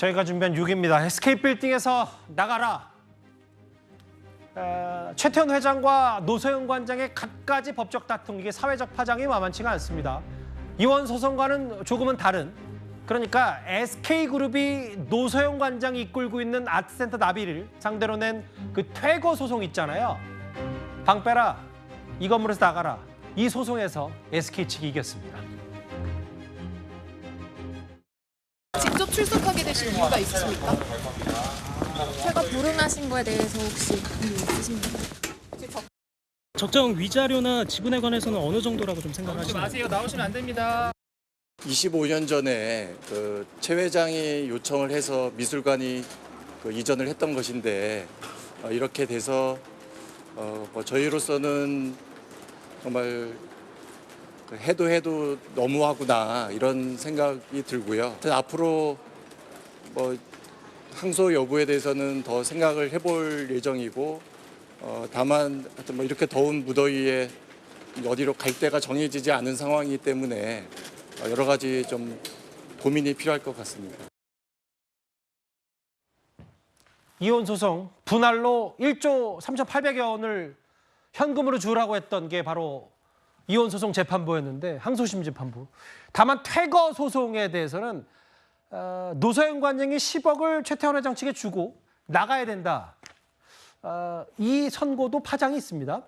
저희가 준비한 6위입니다. SK 빌딩에서 나가라. 최태원 회장과 노소영 관장의 갖가지 법적 다툼, 이게 사회적 파장이 만만치가 않습니다. 이원 소송과는 조금은 다른, 그러니까 SK그룹이 노소영 관장이 이끌고 있는 아트센터 나비를 상대로 낸 그 퇴거 소송 있잖아요. 방 빼라, 이 건물에서 나가라. 이 소송에서 SK 측이 이겼습니다. 직접 출석하게 되신 이유가 있으십니까? 제가 불응하신 거에 대해서 혹시 이유 있으십니까? 적정 위자료나 지분에 관해서는 어느 정도라고 좀 생각하시나요? 마세요. 나오시면 안 됩니다. 25년 전에 최 회장이 요청을 해서 미술관이 이전을 했던 것인데 이렇게 돼서 저희로서는 정말 해도 너무하구나 이런 생각이 들고요. 앞으로 항소 여부에 대해서는 더 생각을 해볼 예정이고 다만 하여튼 이렇게 더운 무더위에 어디로 갈 데가 정해지지 않은 상황이기 때문에 여러 가지 좀 고민이 필요할 것 같습니다. 이혼 소송 분할로 1조 3,800여 원을 현금으로 주라고 했던 게 바로 이혼 소송 재판부였는데, 항소심 재판부. 다만 퇴거 소송에 대해서는 노소영 관장이 10억을 최태원 회장 측에 주고 나가야 된다. 이 선고도 파장이 있습니다.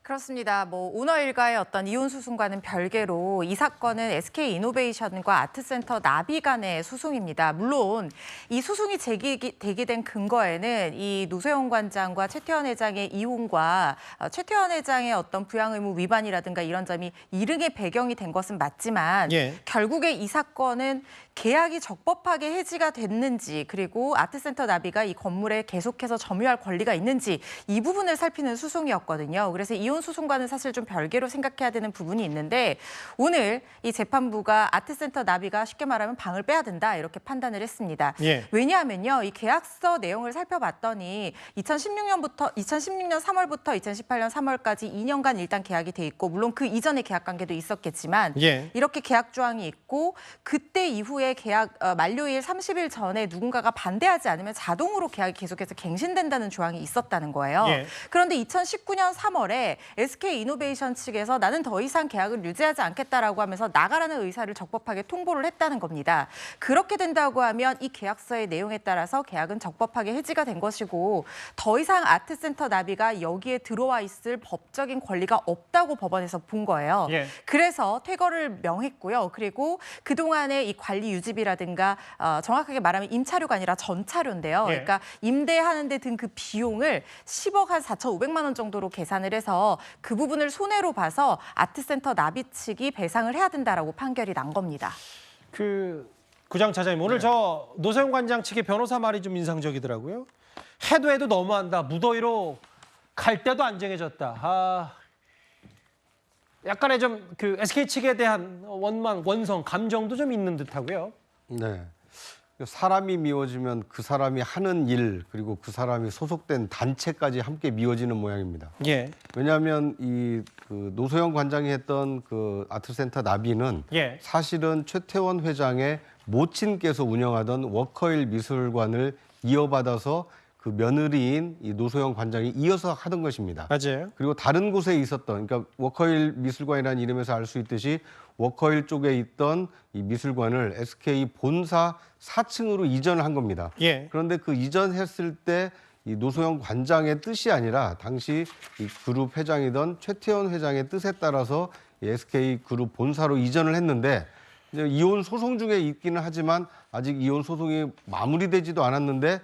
그렇습니다. 오너 일가의 어떤 이혼 소송과는 별개로 이 사건은 SK이노베이션과 아트센터 나비 간의 소송입니다. 물론 이 소송이 제기되게 된 근거에는 이 노소영 관장과 최태원 회장의 이혼과 최태원 회장의 어떤 부양 의무 위반이라든가 이런 점이 이릉의 배경이 된 것은 맞지만 결국에 이 사건은 계약이 적법하게 해지가 됐는지, 그리고 아트센터 나비가 이 건물에 계속해서 점유할 권리가 있는지 이 부분을 살피는 소송이었거든요. 그래서 이혼 소송과는 사실 좀 별개로 생각해야 되는 부분이 있는데, 오늘 이 재판부가 아트센터 나비가 쉽게 말하면 방을 빼야 된다 이렇게 판단을 했습니다. 왜냐하면요, 이 계약서 내용을 살펴봤더니 2016년 3월부터 2018년 3월까지 2년간 일단 계약이 돼 있고, 물론 그 이전에 계약 관계도 있었겠지만 이렇게 계약 조항이 있고, 그때 이후에 계약 만료일 30일 전에 누군가가 반대하지 않으면 자동으로 계약이 계속해서 갱신된다는 조항이 있었다는 거예요. 그런데 2019년 3월에 SK이노베이션 측에서 나는 더 이상 계약을 유지하지 않겠다라고 하면서 나가라는 의사를 적법하게 통보를 했다는 겁니다. 그렇게 된다고 하면 이 계약서의 내용에 따라서 계약은 적법하게 해지가 된 것이고, 더 이상 아트센터 나비가 여기에 들어와 있을 법적인 권리가 없다고 법원에서 본 거예요. 그래서 퇴거를 명했고요. 그리고 그동안의 이 관리 유지비라든가 정확하게 말하면 임차료가 아니라 전차료인데요. 그러니까 임대하는 데 든 그 비용을 10억 한 4,500만 원 정도로 계산을 해서 그 부분을 손해로 봐서 아트센터 나비 측이 배상을 해야 된다라고 판결이 난 겁니다. 구장 차장님, 오늘 저 노소영 관장 측의 변호사 말이 좀 인상적이더라고요. 해도 너무한다. 무더위로 갈 데도 안 정해졌다. 약간의 좀 SK 측에 대한 원성, 감정도 좀 있는 듯하고요. 네. 사람이 미워지면 그 사람이 하는 일, 그리고 그 사람이 소속된 단체까지 함께 미워지는 모양입니다. 왜냐하면 노소영 관장이 했던 그 아트센터 나비는 사실은 최태원 회장의 모친께서 운영하던 워커힐 미술관을 이어받아서 그 며느리인 이 노소영 관장이 이어서 하던 것입니다. 맞아요. 그리고 다른 곳에 있었던, 그러니까 워커힐 미술관이라는 이름에서 알 수 있듯이 워커힐 쪽에 있던 이 미술관을 SK 본사 4층으로 이전을 한 겁니다. 그런데 그 이전했을 때 이 노소영 관장의 뜻이 아니라 당시 이 그룹 회장이던 최태원 회장의 뜻에 따라서 이 SK 그룹 본사로 이전을 했는데, 이제 이혼 소송 중에 있기는 하지만 아직 이혼 소송이 마무리되지도 않았는데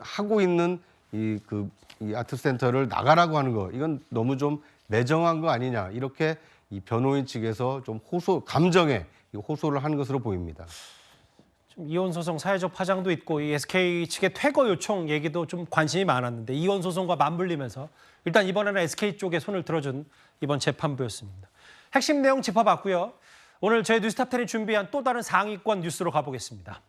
하고 있는 이 아트센터를 나가라고 하는 거, 이건 너무 좀 매정한 거 아니냐, 이렇게 이 변호인 측에서 좀 감정에 호소를 하는 것으로 보입니다. 좀 이혼 소송 사회적 파장도 있고, 이 SK 측의 퇴거 요청 얘기도 좀 관심이 많았는데, 이혼 소송과 맞물리면서 일단 이번에는 SK 쪽에 손을 들어준 이번 재판부였습니다. 핵심 내용 짚어봤고요. 오늘 저희 뉴스탑10이 준비한 또 다른 상위권 뉴스로 가보겠습니다.